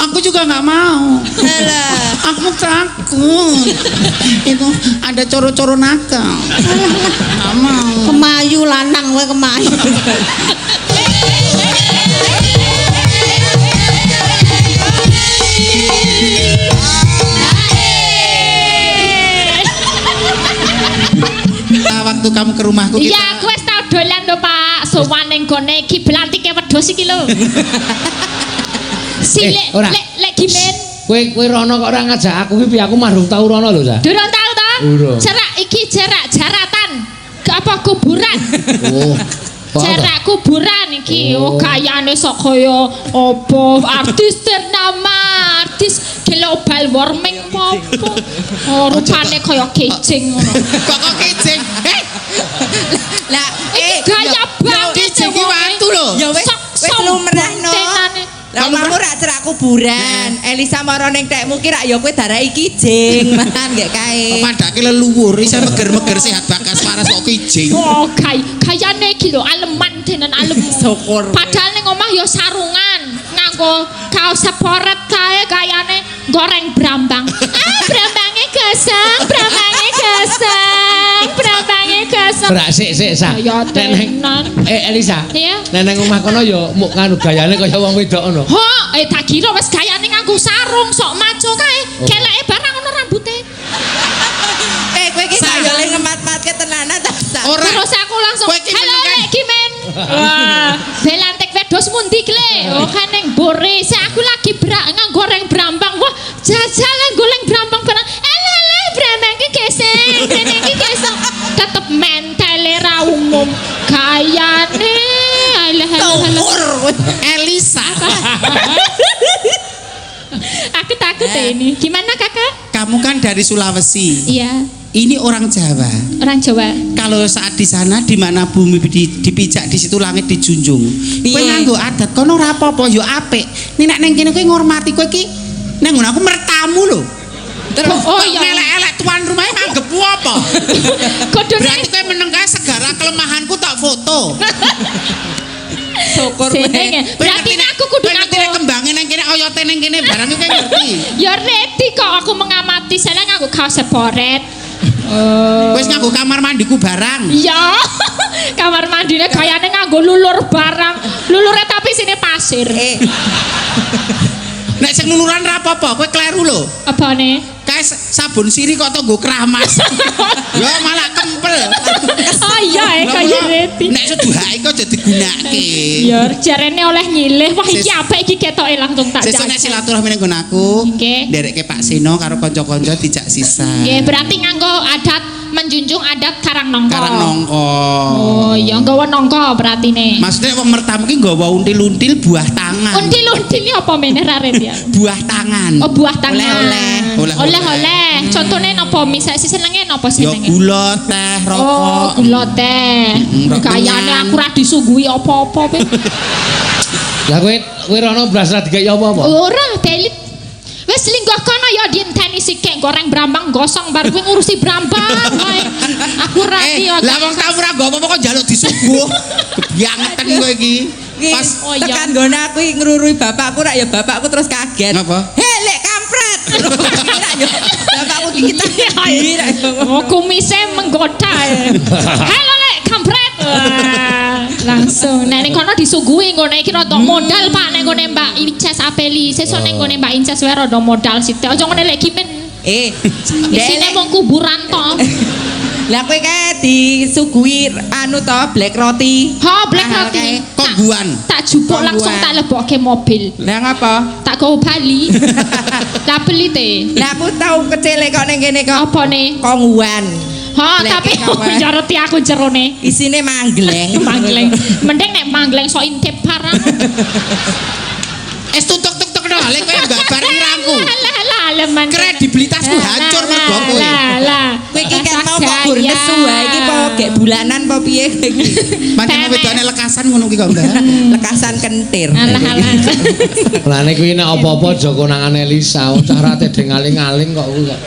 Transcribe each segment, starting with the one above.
Aku juga nggak mau. Alah. Aku takut. Itu ada coro-coro nakal. Nggak mau. Kemayu lanang wae kemayu. Waktu kamu ke rumahku kita... Iya, aku wis tau dolan lho, Pak. Sowan ning gone iki blantike wedhus iki lho. Lek gimen. Kowe rono kok ora ngajak aku iki aku marung tau rono lho, Sa. Durung tau to? Durung. Cerak iki jarak jaratan. Apa kuburan? Oh. Jarak kuburan iki. Oh, gayane sok kaya apa artis ternama, artis global warming apa. Oh, rupane kaya kejing ngono. Kok kejing? Lah, gaya banget kejing iki watu lho. Ya wis lumrahno. Lah kamu rak cerak kuburan. Elisa maro ning tekmu ki rak ya kowe darai kijing, man nggih kae. Padake leluhur iso meger-meger sehat bakas waras kok kijing. Oh, gayane iki lho aleman tenan alem. Syukur. Padahal ning omah ya sarungan, nganggo kaos seporet kae gayane goreng brambang. Brambange gesang, brambange gesang, brambange gesang. Brak sik Sa. Ya tenan. Elisa. Iya. Neneng omah kono ya muk nganu gayane kaya wong wedok ngono. Ho, tak kira wis gayane nganggo sarung sok maco kae. Keleke barang ono rambute. Kowe iki kaya le ngemat-matke tenanan ta, Sa? Ora. Terus aku langsung, Kowe iki halo meneng, Lek Kimen. Wah, belantek wedhus mundi kle. Oh kan ning bore, aku lagi goreng brambang. Wah, jajal goleng brambang barang. Elele brambang ki geseng, brambang ki geseng. Tetep mentele ra umum. Gayane Elisa. Aku takut ini. Gimana kakak? Kamu kan dari Sulawesi. Iya, Ini orang Jawa. orang Jawa. Kalau saat di sana di mana bumi dipijak di situ langit dijunjung. Kowe nganggo adat kono ora apa-apa ya apik. Nek ning kene kowe ngormati kowe iki nang ngono aku mertamu lho. Terus Oh, iya. elek-elek tuan rumahnya nganggepmu apa? Kodone Berarti kowe meneng kae segara kelemahanku tak foto. Syukur senenge. Berarti aku kudu ngerti nganggo. kembange nang kene oyote nang kene barang kowe ngerti. Ya ready kok aku mengamati sana nganggo kaos seporet. Wis nganggo kamar mandiku barang. Iya. Kamar mandine gayane nganggo lulur barang. Lulure tapi sini pasir. Nek sing luluran ra apa-apa, kowe kleru lho. Apane? Kae sabun siri kok tonggo kramas. Ya malah kempel. Oh iya kaya ready. Nek seduhake kok aja digunakake. Ya jarene oleh nyilih. Wah iki apik iki ketoke langsung tak Sesuk nek jajal. silaturahmi ning nggon aku, Nggih. nderekke Pak Sino karo kanca-kanca dijak sisa. Nggih, berarti nganggo adat menjunjung adat karang nongko. Karang nongko. Oh, iya nggawa nongko berarti nih. Maksudnya wong mertamu ki nggawa until-until buah tangan. Until-until ini apa meneh raret ya? Buah tangan. Oh, buah tangan. Oleh-oleh. Oleh-oleh. Contohnya napa misal sih senenge napa Ya senenge? gula, teh, Oh, rokok. gula teh. rok Kayane tengan. aku ra disuguhi apa-apa pe. Lah kowe rono blas ra dikek apa-apa? Ora, belit. Wes linggah kono ya dienteni sithik goreng brambang gosong bar kuwi ngurusi brambang wae. Aku ra Lah wong tamu ra nggo apa-apa kok njaluk disuguh. Kebiangeten kowe iki. Pas Oh, iya. tekan nggon aku ngrurui bapakku rak ya bapakku terus kaget. Ngapa? Heh lek kampret. Rak ya bapakku kita rak. Oh, kumise menggoda. Halo Lek, kampret. Wah, langsung. Nah, ning kono disuguhi ngene iki rada modal Pak ning ngene Mbak Inces Apeli. Sesuk ning ngene Mbak Inces wae rada modal sithik. Aja ngene Lek Kimen. Isine wong kuburan to. Lah kowe kae disuguhi anu to black roti. Ha, black roti. Kongguan. Tak jupuk langsung tak lebokke mobil. Lah ngapa? Tak go Bali. Tak beli teh. Lah aku tau kecil kok ning kene kok Apa nih? konguan. Ha, Black tapi apa? ya roti aku jerone. Isine manggleng. Manggleng. Mending nek manggleng sok intip parang. Es tutuk-tutuk no, lek kowe gambar irangku. Lah leman. Kredibilitasku hancur mergo kowe. Lah. Kowe iki kan mau kok gur nesu wae iki apa gek bulanan apa piye kowe iki? Pancen wedane lekasan ngono ki kok Mbak. Lekasan kentir. Alah. Lah nek kuwi nek apa-apa aja konangan Elisa, carate dengaling-aling kok kuwi kok.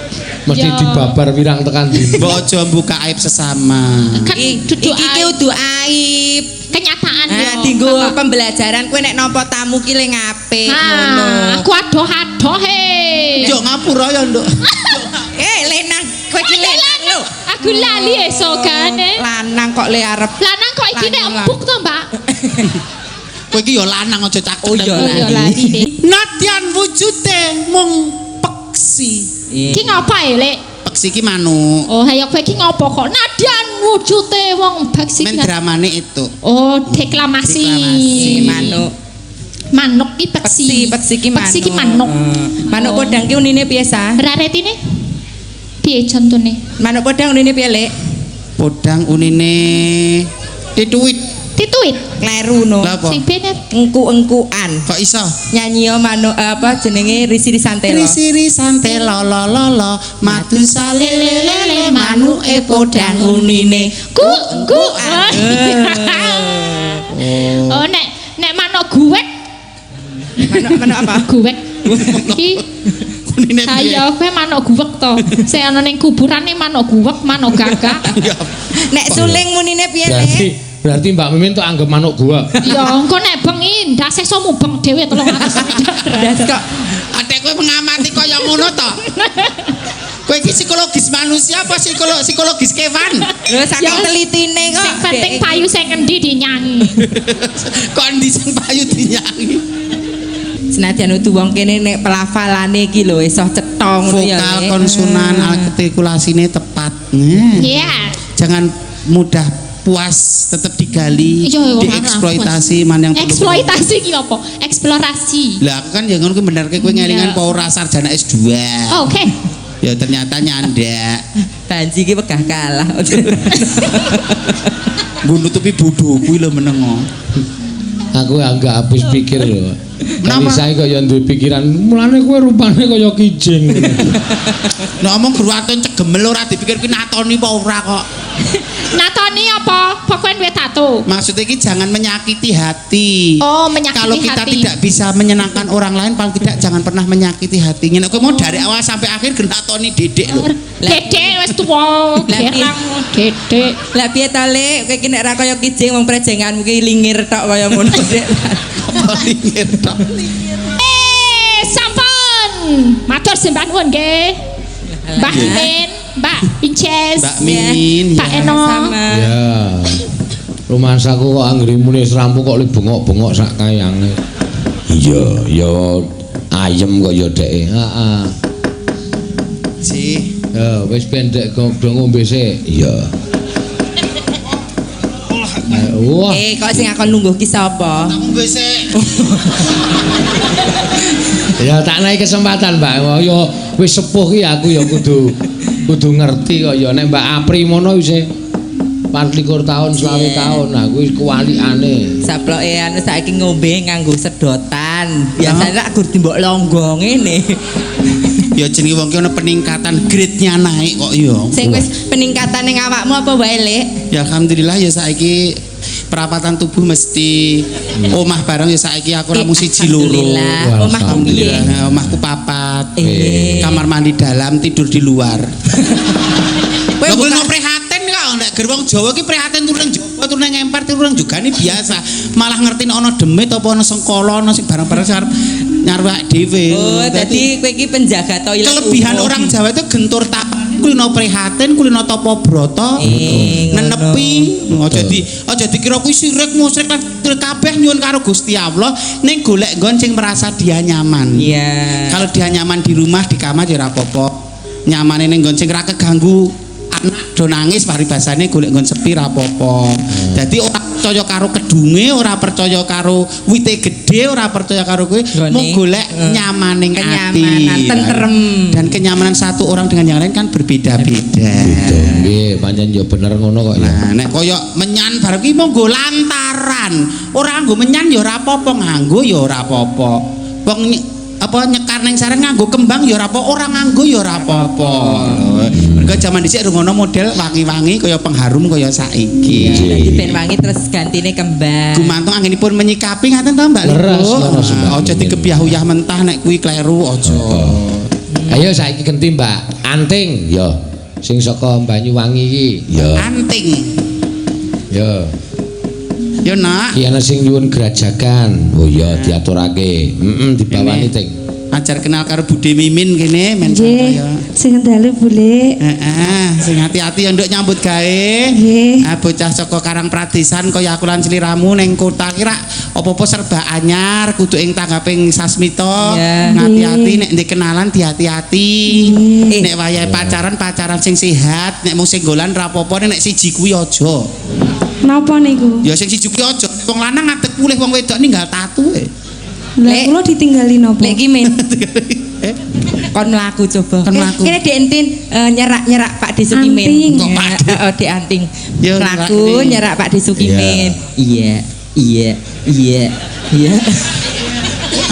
Mesti Ya. dibabar wirang tekan ndi. Mbok aja buka aib sesama. Kan Iki duduk kudu aib. kenyataan Nah, yo. Dinggo pembelajaran kowe nek nampa tamu ki le apik ngono. Aku adoh-adoh he. Yo ngapura ya, Nduk. Lenang kowe ki lenang lho. Aku lali esokane. Lanang kok le arep. Lanang kok iki nek empuk to, Mbak? Kowe iki yo lanang aja cakep. Oh iya Yo lali deh. Nadyan wujude mung peksi. Ki ngapa ya, Lek? Peksi ki manuk. Oh, ayo kowe iki ngopo kok Nadyan wujude wong beksi. Men dramane itu. Oh, deklamasi. Manuk. Manuk ki peksi. Peksi ki manuk. Peksi ki manuk. Manuk podang ki unine piye sa? Raretine? Piye contone? Manuk podang unine piye, Lek? Podang unine tituit. Tituit. Kleru no. Lah apa? Sing bener. Engku-engkuan. Kok iso? Nyanyi manuk apa jenenge Risi Santelo. Siri sante lolo matu salelele manuke podang unine. Ku. Oh, nek manuk guwek. Manuk apa? Guwek. Iki Unine piye? ayo kowe manuk guwek to. Sing ana ning kuburane manuk guwek, manuk gagak. Nek suling munine piye, Lek? Berarti Mbak Mimin tuh anggap manuk gua. Ya engko nek bengi ndase iso mubeng dhewe 300 Das kok Adek kowe mengamati kaya ngono to? Kowe iki psikologis manusia apa psikologis kewan? lho saking telitine kok. Sing penting payu sing endi dinyanyi. Kondisi payu dinyanyi. Senadyan utu wong kene nek pelafalane iki lho iso cetha ngono ya. Vokal Lek. konsonan artikulasine tepat. Iya. Jangan mudah puas, tetap digali, Iya, dieksploitasi man yang perlu. Eksploitasi ki apa? Eksplorasi. Lah kan ya ngono kuwi bener kowe ngelingan apa ora sarjana S2. Oh, oke. Ya ternyata nyandak. Banji iki wegah kalah. Nggo nutupi bodho kuwi lho menengo. Aku agak habis pikir loh. Kenapa? Saya kok ya duwe pikiran, mulane kowe rupane kaya kijing. Nek omong gruwatun cegemel ora dipikir kuwi natoni apa ora kok. Natoni apa? Pokoknya duwe tato. Maksudnya ini jangan menyakiti hati. Oh, menyakiti Kalau kita hati. tidak bisa menyenangkan orang lain, paling tidak jangan pernah menyakiti hatinya. Nek kowe mau dari awal sampai akhir gentatoni dedek lho. Dedek wis tuwa, gerang dedek. Lah piye ta, Lek? Kowe iki nek ra kaya kijing wong prejenganmu ki lingir tok kaya ngono, Dek. Lingir tok. Sampun. Matur sembah nuwun nggih. Mbak Mimin, Mbak Pinces, Mbak Mimin, Pak ya. Eno. Sama. Ya. Rumasaku kok anggere muni serampu kok li bengok-bengok sak kayange. Iya, ya ayem kok ya deke. Heeh. Si. Ya wis pendek kok do ngombe sik. Iya. Wah. Kok sing akon lungguh ki sapa? Aku besek. Ya tak naik kesempatan, Mbak. Ya wis sepuh ki aku ya kudu ngerti kok ya nek Mbak Apri mono wis 24 tahun, 20 tahun. Nah, kuwi kuwalikane. Saploke anu saiki ngombe nganggo sedotan. Biasane rak gur dimbok longgo ngene. Ya jenenge wong ki ana peningkatan grade-nya naik kok ya. Sing wis peningkatan ning awakmu apa wae, Lek? Ya alhamdulillah ya saiki perawatan tubuh mesti omah bareng ya saiki aku ramu siji loro. Alhamdulillah. Wah, Omah Alhamdulillah. piye? Nah, omahku papat. Eh. Kamar mandi dalam, tidur di luar. Kowe Lha kuwi buka- prihatin kok nek ger wong Jawa ki prihatin turun Jawa turun ngempar turun juga ini biasa. Malah ngerti nek ana demit apa ana sengkala ana sing barang-barang sing arep nyarwak dhewe. Oh, dadi kowe iki penjaga toilet. kelebihan umum. orang Jawa itu gentur tapan kulino prihatin kulino topo broto nenepi aja dikira kuwi sirik musyrik kabeh nyuwun karo Gusti Allah ning golek nggon sing merasa dia nyaman. Iya. Kalau dia nyaman di rumah di kamar ya ora apa-apa. Nyamane ning nggon sing ora keganggu anak do nangis paribasane golek nggon sepi ra apa-apa. Dadi ora percaya karo kedunge, ora percaya karo wite gede, ora percaya karo kowe, mung golek nyamaning ati. Kenyamanan, tentrem. Dan kenyamanan satu orang dengan yang lain kan berbeda-beda. Nggih, pancen ya bener ngono kok ya. Nah, nek kaya menyan bareng ki monggo lantaran. Ora nggo menyan ya ora apa-apa, nganggo ya ora apa-apa. Wong apa nyekar ning sareng nganggo kembang ya ora apa, ora nganggo ya ora apa-apa. Mergo jaman dhisik ngono model wangi-wangi kaya pengharum kaya saiki. Dadi ben wangi terus gantine kembang. Gumantung anginipun menyikapi ngaten to Mbak Leres, Lipo. leres, Mbak. Aja dikebyah-uyah mentah nek kuwi kleru aja. Ayo saiki genti Mbak Anting ya sing saka Banyuwangi iki ya. Anting. Ya. Yo nak. Ki ana sing nyuwun gerajakan. Oh iya diaturake. Dibawani Ting. Ajar kenal karo Bude Mimin kene men Nggih, ya. sing dalu bule. Heeh, sing hati-hati ya nduk nyambut gawe. Nggih. Ah bocah saka Karang Pradesan kaya aku lan sliramu ning kota ki rak apa-apa serba anyar kudu ing tanggaping sasmita. Iya. Hati-hati nek ndek kenalan di-hati-hati. Nek wayahe pacaran sing sehat, nek mung singgolan ra apa-apa nek siji kuwi aja. Napa niku? Ya sing siji kuwi aja. Wong lanang ngadeg pulih wong wedok ninggal tatu Lah Lek- kula ditinggali napa? Lek ki men Eh, kon mlaku coba. Kon mlaku. Kene Dek Entin nyerak-nyerak Pak Desukimin. Anting. Kok Pak De? Oh, Dek Anting. Yo, Mlaku nyerak. nyerak Pak Desukimin. Iya.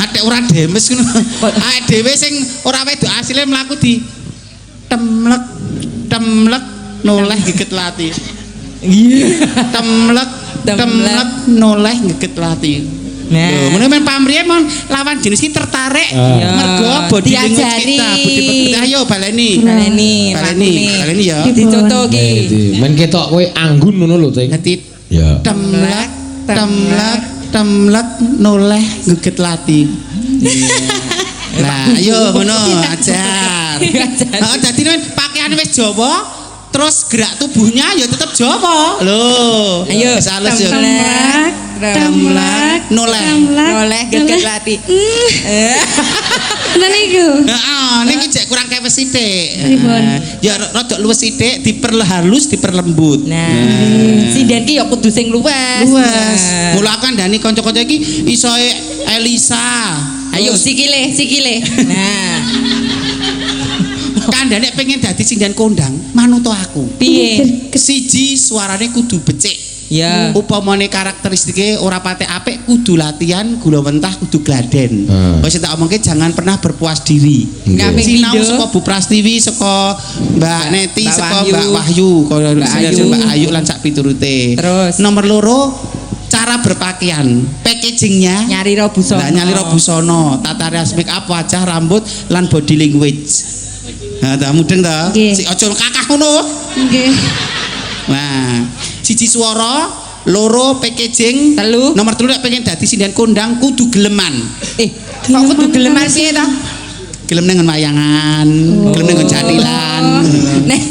Atek ora demes ngono. Awake dhewe sing ora wedok asile mlaku di temlek noleh geget lati. Iya. temlek noleh geget lati. Nah. Lho, ngene men pamrih mon lawan jenis ki tertarik Iya. mergo body language Diajari. kita, body kita. Ayo baleni. Baleni ya. Dicontoh ki. Men ketok kowe anggun ngono lho Ting. Dadi Ya. temlek noleh geget lati. Nah, ayo ngono ajar. Heeh, dadi men pakaiane wis Jawa, terus gerak tubuhnya ya tetep Jawa. Lho. Ayo, wis halus ya. Temlek, noleh. Noleh geget lati. Lha niku. Heeh, ning iki jek kurang kewes sithik. Pripun? Ya rada luwes sithik, diperhalus, diperlembut. Nah, sinden ki ya kudu sing luwes. Luwes. Nah. Mula aku kandhani kanca-kanca iki iso Elisa. Ayo sikile. Nah, Kandhane pengen dadi sinden kondang, manut aku. piye? Siji suarane kudu becik. Ya. Upamane karakteristike ora patek apik kudu latihan, gula mentah kudu gladen. Wis tak omongke jangan pernah berpuas diri. Kaping Sinau pindho. saka Bu Prastiwi, saka Mbak Neti, Mbak saka Wahyu. Mbak Wahyu, kaya Ayu. Mbak Ayu lan sak piturute. Terus? Nomor loro cara berpakaian, packagingnya Nyari ro busana. Lah nyalira busana, tata rias make up, wajah, rambut lan body language. Nah, ta mudeng ta? Nggih. Si aja kakah ngono. Nggih. Nah, siji swara, loro packaging, Telu. nomor 3 nek pengen dadi sinden kondang kudu geleman. Kok kudu geleman piye to? Gelem nang wayangan, gelem nang jadilan. Nek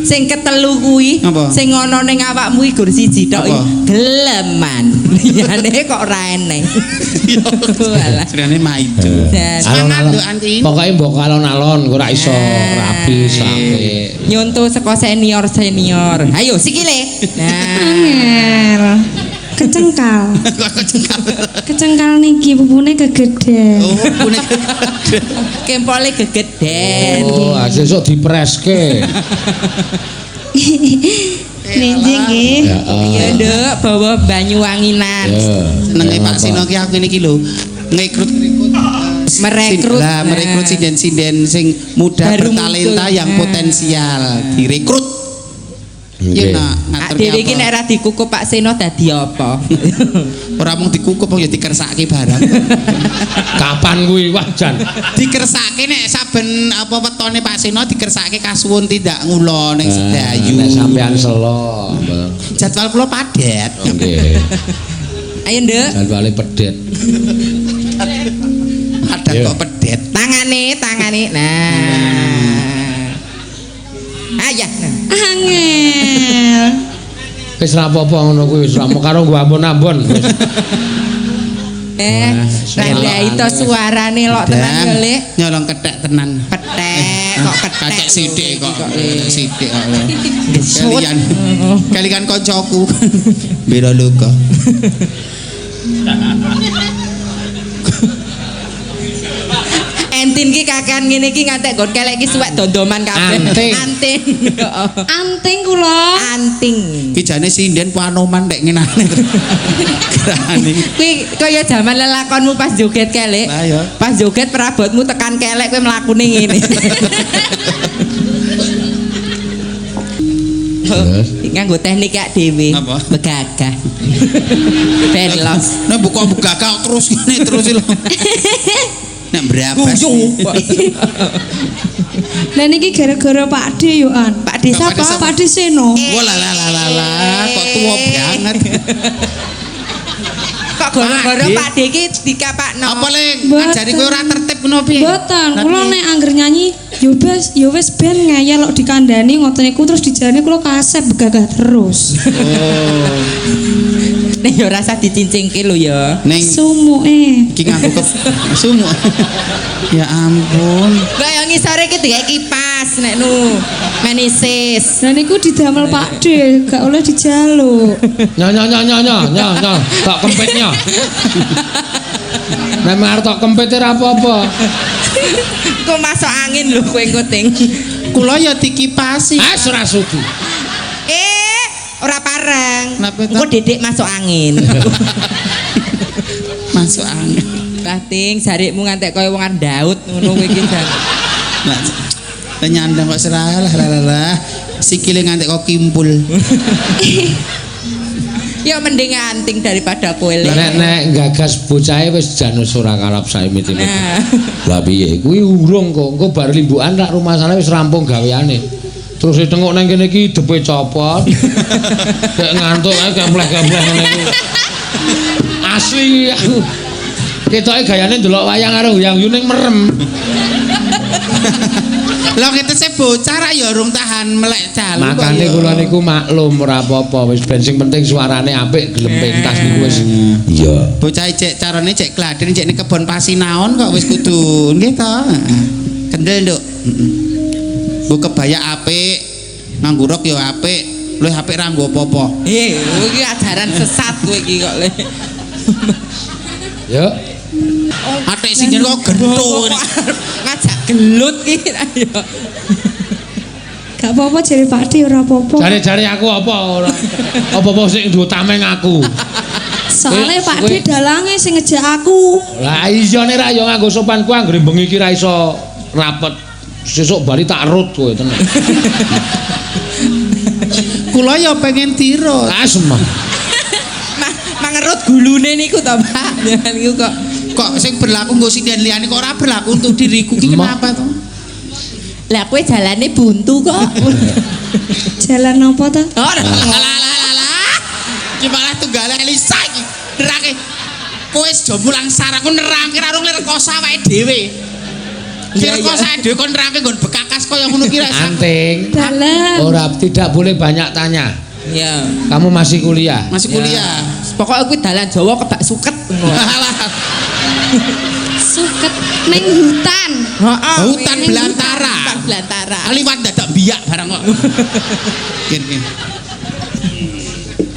sing ketelu kuwi Apa? sing ana ning awakmu iki gur siji tok Apa? geleman. Liyane kok ora eneng. Walah. Jenenge maido. Dan Semangat lho Antin. Pokoke mbok alon-alon ora iso rapi sampe. nyontoh saka senior. Ayo sikile. Nah, Angel. Kecengkal. Kecengkal niki pupune kegeden. Oh, punek. kempole gegeden. Oh, sesuk dipreske. Nenjing nggih. Ya. Iya, Nduk, bawa Banyuwanginan. Ya. Senenge Pak Sino ki aku ngene iki lho. Merekrut. Lah, merekrut sinden-sinden sing muda Baru bertalenta muncul. yang potensial, direkrut. Ya Nggih. nak Ak ngatur dhewe iki nek ora dikukup Pak Seno dadi apa? ora mung dikukup ya dikersake barang. Kapan kuwi wah jan? Dikersake nek saben apa wetone Pak Seno dikersake kasuwun tindak ngula ning Sedayu. Nek sampean selo. Jadwal kula padat. Nggih. Ayo, Nduk. Jadwale pedet. Padat Iya. kok pedet. Tangane. Nah. Ayah. Angel. Wis ra apa-apa ngono kuwi wis ra mau karo nggo ampun-ampun. Wis. Rada itu suarane lok tenan yo, Lek. Nyolong kethek tenan. Petek, kok ketek. Kacek sithik kok. Lek. Sithik kok. Gesut. Kalian koncoku. Bela luka. Entin ki kakan ngene iki ngantek nggon kelek ki suwek dondoman kabeh. Anting. Anting. Anting kula. Anting. Ki jane sinden panoman nek ngenane. Gerane. Kuwi kaya jaman lelakonmu pas joget kelek. Lah ya. Pas joget perabotmu tekan kelek kowe mlakune ngene. Terus? Nganggo teknik kak dhewe. Apa? Begagah. Ben los. Nek buka terus ngene terus lho. Nek berabas. Lah niki gara-gara Pak D yo an. Pak D sapa? Pak D Pak D Seno. Wah lah kok tua banget. kok goro-goro Pak D iki dikapakno. Apa ling Mboten. ngajari kowe ora tertib ngono piye? Mboten, Lah, kula piye? nek angger nyanyi ya wis ben ngeyel kok dikandani ngoten niku terus dijalani kula kasep begagah terus. Oh. Nek ya ora usah dicincingke lho ya. Ning Sumuke. iki nganggo sumuk. Ya ampun. Kok yang ngisore iki digawe kipas nek nu menisis. Lah niku didamel Pak D, gak oleh dijaluk. Nyo, tok kempitnya. Nek arep tok kempit ora apa-apa. Kok masuk angin lho kowe engko ting. Kula ya dikipasi. Ah, ora sudi. Ora pareng. Kenapa itu? Engko dedek masuk angin. Masuk angin. Lah ting jarikmu ngantek kaya wong Daud ngono kowe iki jan. Lah penyandang kok seralah lah. Sikile ngantek kok kimpul. Ya mending anting daripada kowe le. Nek gagas bocahe wis jan ora kalap saimit-imit. Nah. Lah piye? Kuwi urung kok. Engko bar limbukan tak rumah sana wis rampung gaweane. Terus ditengok nang kene iki depe copot. Kayak ngantuk ae gambleh-gambleh ngene iki. Asli aku. Ketoke gayane ndelok wayang karo huyang yuning merem. Lah kita sih bocah ra ya urung tahan melek dalu. Makane kula niku maklum ora apa-apa wis ben sing penting suarane apik gelem pentas niku wis. Iya. Bocah cek carane cek gladhen cek ning kebon pasinaon kok wis kudu nggih to. Kendel, Nduk. Nggo kebaya apik, nganggo rok ya apik, luwih apik ra nggo apa-apa. Kowe iki ajaran sesat kowe iki kok le. Yo. Atik sing kok genthuk. Ngajak gelut iki ayo. Gak apa-apa jare Pak D ora apa-apa. Jare-jare aku apa ora. Apa-apa sing duwe tameng aku. Soale Pak kowe- D dalange sing ngejak aku. Lah iya nek ra yo nganggo sopan ku anggere bengi iki ra iso rapet. Sesuk bali tak rut kowe tenan. Kula ya pengen dirut. Ah semah. Mangerut gulune niku to, Pak. Ya niku Kok sing berlaku nggo sindian liyane kok ora berlaku untuk diriku ki kenapa to? Lah kowe jalane buntu kok. Jalan apa ta? Oh, Lah. Ki malah tunggale Elisa iki. Nerake. Kowe wis do mulang sarang ku nerangke karo ngrekoso awake dhewe. Iya, Kira-kira saya dhewe kon nerangke nggon bekakas kaya ngono ki ra iso. Anting. Dalan. Ora tidak boleh banyak tanya. Ya. Kamu masih kuliah. Masih kuliah. Pokoknya kuwi dalan Jawa kebak suket ngono. Suket ning hutan. Heeh. Hutan belantara. Hutan belantara. Liwat dadak biyak barang kok. Gini.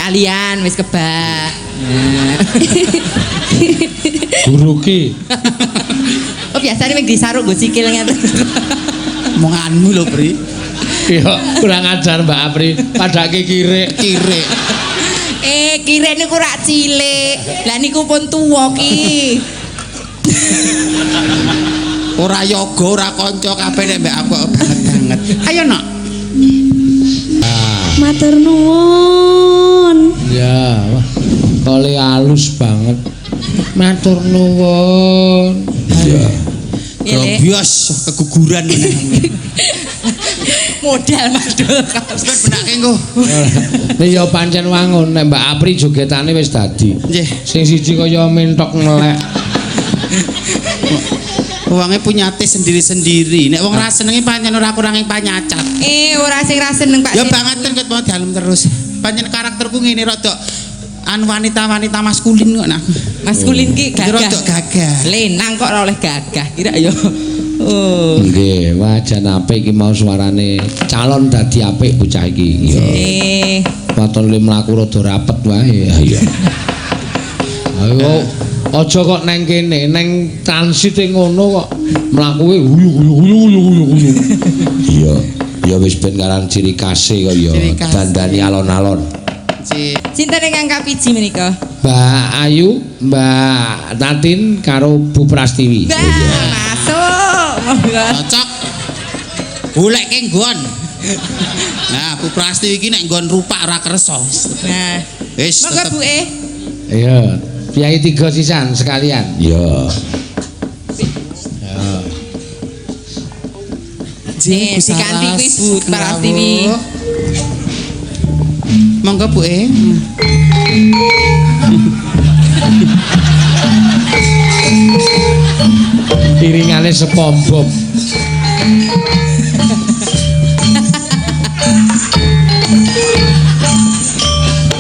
Kalian wis kebak. Guruki. Oh biasanya ming disaruk nggo sikil ngeten. Omonganmu lho, Pri. Yo kurang ajar Mbak Apri. Padake kirik. Kirik. Kire niku rak cilik. Lah niku pun tuwa ki. Ora yoga, ora kanca kabeh nek mbek aku kok banget. Ayo nok. Matur nuwun. Ya, wah. Kole halus banget. Matur nuwun. Iya. Iya, Le. Bias keguguran meneh. Modal madul. Wis benake engko. Nek ya pancen wangun nek Mbak Apri jogetane wis dadi. Nggih. Sing siji kaya mentok melek. Wonge punya tes sendiri-sendiri. Nek wong ra senengi pancen ora kurangi panyacat. Ora sing ra seneng Pak. Ya banget kan ket mau dalem terus. Pancen karakterku ngene rada wanita-wanita maskulin kok nak. Maskulin ki gagah. Rada gagah. Lenang kok ora oleh gagah. Kira ya. Oh. Nggih, wajan apik iki mau suarane calon dadi apik bocah iki. Ya. Paton le mlaku rada rapet wae. Ayo. Ayo. Aja kok neng kene, neng transite ngono kok mlakuwe guyu. Iya, ya wis ben karan ciri khase kok ya, dandani alon-alon. Sinten ingkang kapiji menika? Mbak Ayu, Mbak Tatin karo Bu Prastiwi. Masuk. Monggo. Cocok. Goleke nggon. Nah, Bu Prastiwi iki nek nggon rupak ora kersa. Nah. Wis Monggo tetep. Bu Iya, Piai 3 sisan sekalian. Iya. Nih, diganti kuwi Bu Prastiwi. Monggo Bu Iringane SpongeBob.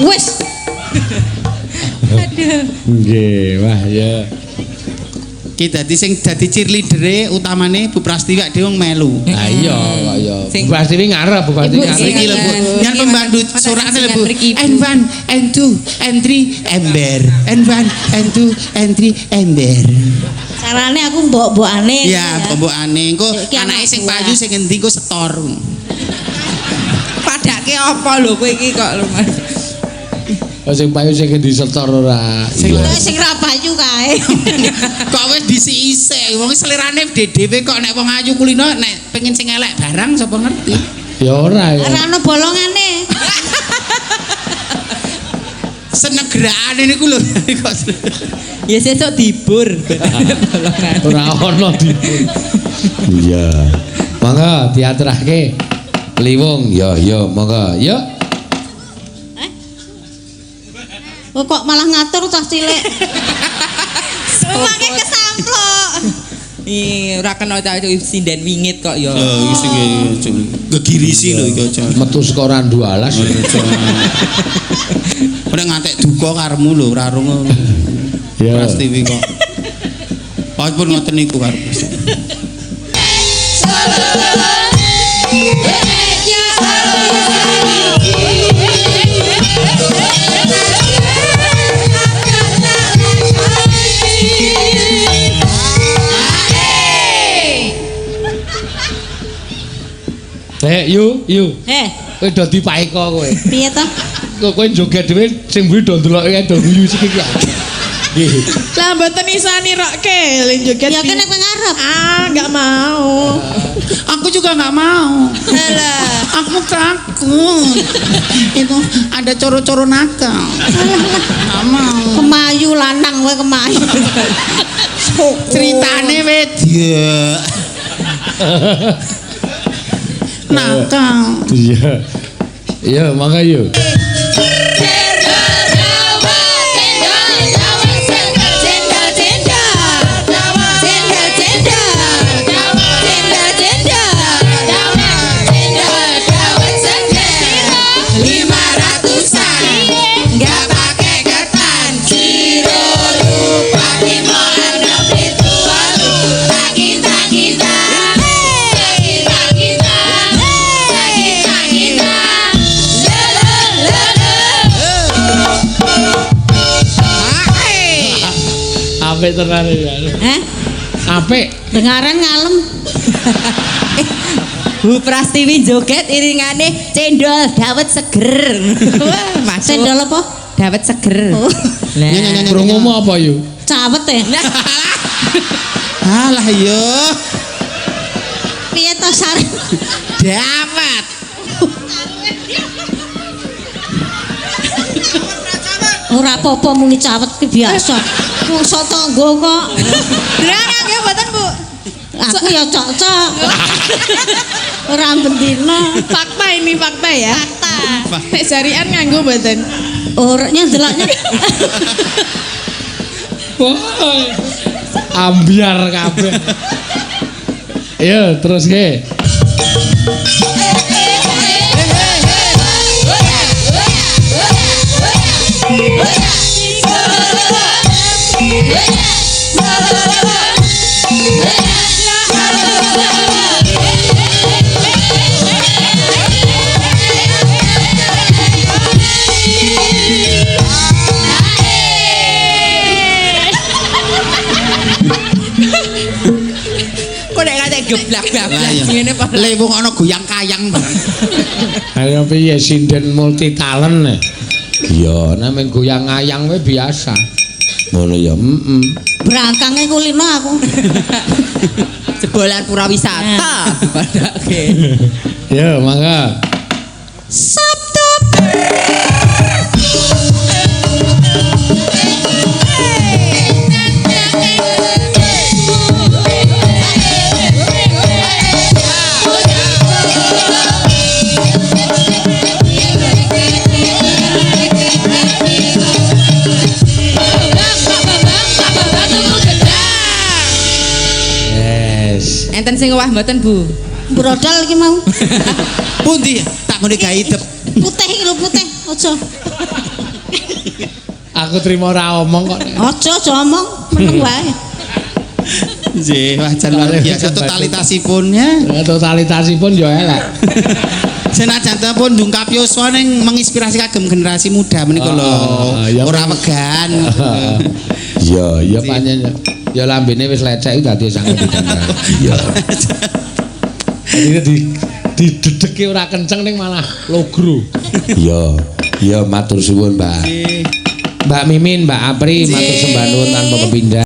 Wis. Nggih, wah ya. Ki dadi sing dadi cheerleader utamane Bu Prastiwi dhewe wong melu. Lah iya kaya Sing- Bu Prastiwi ngarep, Bu Prastiwi Ibu ngarep. Iki lho Bu, yang pembantu surate lho Bu. N1, N2, N3 ember. N1, N2, N3 ember. Carane aku mbok-mbokane. Ya, pembokane engko Iki anake anak sing buah. payu sing endi engko setor. Padake apa lho kowe iki kok lho Mas. Oh, sing payu sing disetor ora. Sing Iya. Sing ra payu kae. Kok wis disisik, wong selerane dhewe kok nek wong ayu kulino nek pengen sing elek barang sapa ngerti. Ya ora ya. Ora ono bolongane. Senegrane niku lho. Ya sesuk dibur. Ora ono di. Iya. Monggo diaturake. Liwung, ya monggo. Ya. Kok malah ngatur cah cilik. Umange kesamplok. Ora kena cah itu sinden wingit kok ya. Iki sing gegirisi lho iki aja. Metu saka randu alas. Ora ngantek duka karemu lho, ora rungu. Ya. Prastiwi kok. Oh pun ngoten niku karep. Yu. Kowe do dipaeka kowe. Piye to? Kowe joget dhewe sing mburi do ndeloke do guyu sik iki. Nggih. Lah mboten isani rokke len joget. Ya kene kowe ngarep. Ah, enggak mau. Aku juga nggak mau. Alah. Aku takut. Itu ada coro-coro nakal. Nggak mau. Kemayu lanang kowe kemayu. Ceritane wedya. Nakal. Iya. Iya, mangga yuk. Apik tenan ya. Heh, Apik. dengaran ngalem. Bu Prastiwi joget iringane cendol dawet seger. Wah, masuk. Sendal apa? Dawet seger. Oh. Nah, Krungumu apa yuk? Cawet ya. Alah yo. Piye to sare? Dapat. Ora apa-apa muni cawet ki biasa. Wong tangga kok. Lah nggih mboten, Bu. Aku ya cocok. Ora bendina. Fakta ini fakta ya. Fakta. Nek jarian nganggo mboten. Orangnya deloknya. Wah. Ambiar kabeh. Ayo terus ke. kok nek kate geblak-geblak Lah ya. ngene apa? Le wong ana goyang kayang barang. Ayo piye sinden multi talent. Iya, nek men goyang-ayang wae biasa. Ngono ya, Brangkange kulino aku. Jebolan pura wisata. Padake. Ya, mangga. Sabtu. Bye. sing owah mboten, Bu? Brodol iki mau. Pundi tak ngene gawe idep. Putih iki lho putih. Aja. Aku trimo ora omong kok. Aja omong, meneng wae. Nggih, wah jan luar biasa totalitasipun ya. Totalitasipun yo elek. Senajan pun ndungkap yuswa ning menginspirasi kagem generasi muda menika lho. Ora wegan. Iya pancen. Ya lambene wis lecek dadi sangat ditendang. Iya. Jadi didedeki ora kenceng ning malah logro. Iya matur suwun, Mbak. Mbak Mimin, Mbak Apri, matur sembah nuwun tanpa kepindah.